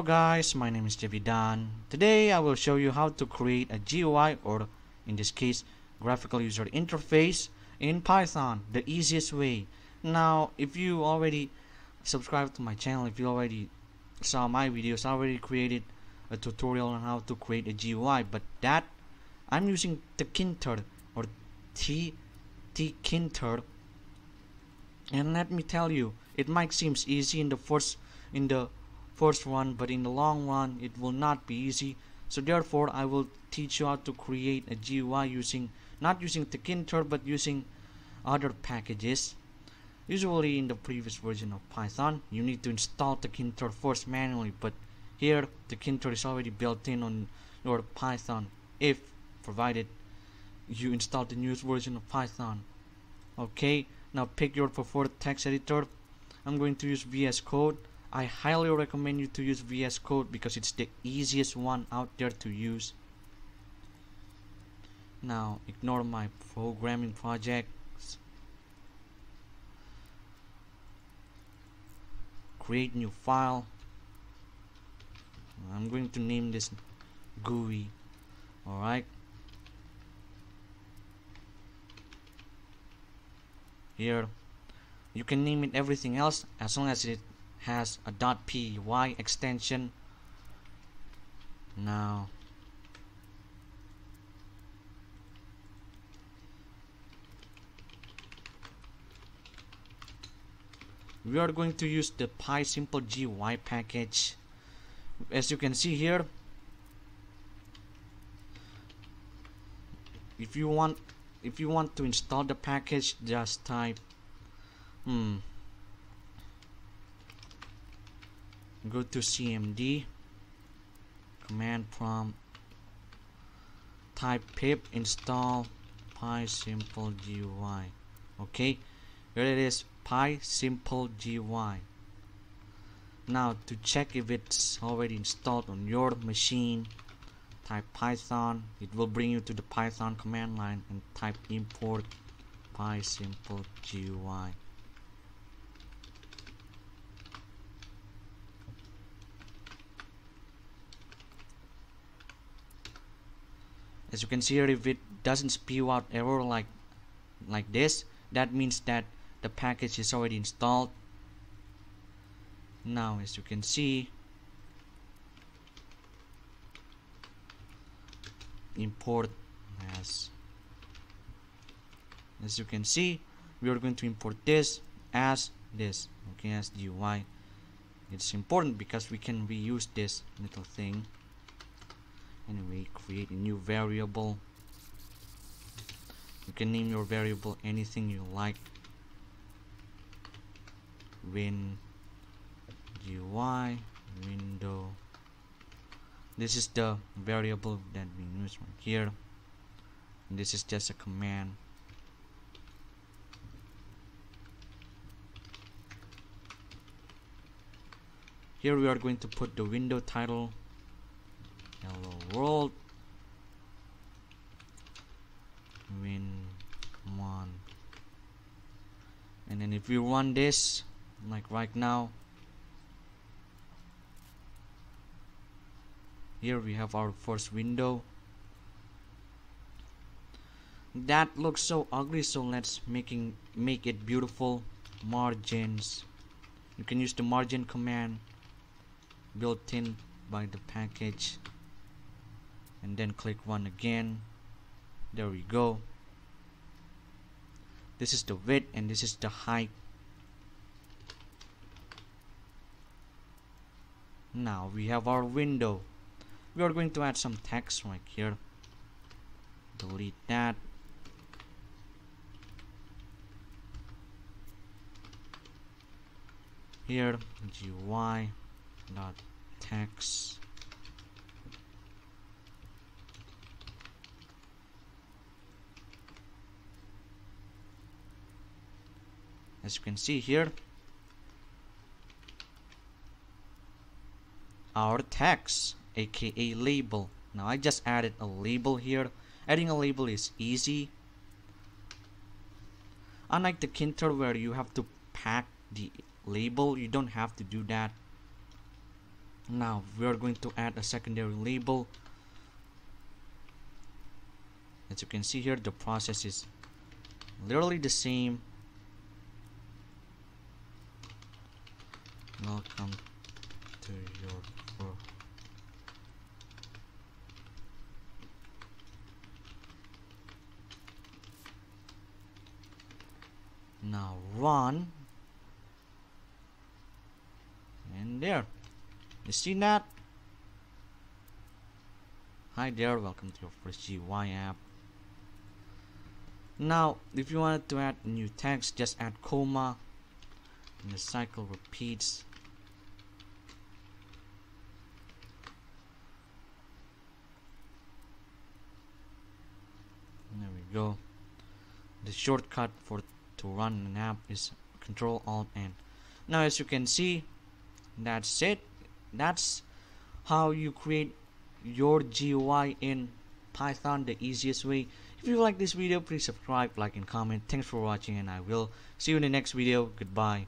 guys, my name is Javidan. Today I will show you how to create a GUI, or in this case graphical user interface, in Python, the easiest way. Now if you already subscribed to my channel, if you already saw my videos, I already created a tutorial on how to create a GUI, but that I'm using Tkinter or Tkinter, and let me tell you, it might seem easy in the first one, but in the long run it will not be easy. So therefore I will teach you how to create a GUI not using Tkinter but using other packages. Usually in the previous version of Python you need to install Tkinter first manually, but here Tkinter is already built in on your Python, if provided you install the newest version of Python. Okay, now pick your preferred text editor. I'm going to use VS Code. I highly recommend you to use VS Code because it's the easiest one out there to use. Now ignore my programming projects. Create new file. I'm going to name this GUI. Alright. Here you can name it everything else as long as it has a .py extension. Now we are going to use the PySimple GUI package. As you can see here, if you want to install the package, just type go to CMD, command prompt, type pip install PySimple GUI. Okay, here it is, PySimple GUI. Now to check if it's already installed on your machine, type Python. It will bring you to the Python command line and type import PySimple GUI. As you can see here, if it doesn't spew out error like this, that means that the package is already installed. Now as you can see, import as you can see, we are going to import this as this, okay, as GUI. It's important because we can reuse this little thing. Anyway, create a new variable. You can name your variable anything you like. Win GUI window. This is the variable that we use right here. And this is just a command. Here we are going to put the window title hello world win1, and then if you run this like right now, here we have our first window. That looks so ugly, so let's make it beautiful. Margins, you can use the margin command built in by the package, and then click run again. There we go. This is the width and this is the height. Now we have our window. We are going to add some text right here. Delete that. Here GUI dot text. As you can see here, our text, aka label. Now I just added a label here. Adding a label is easy. Unlike Tkinter where you have to pack the label, you don't have to do that. Now we are going to add a secondary label. As you can see here, the process is literally the same. Welcome to your world. Now run, and there, you see that? Hi there, welcome to your first GUI app. Now if you wanted to add new text, just add comma and the cycle repeats. There we go. The shortcut to run an app is Control Alt N. Now as you can see, that's it. That's how you create your GUI in Python the easiest way. If you like this video, please subscribe, like, and comment. Thanks for watching, and I will see you in the next video. Goodbye.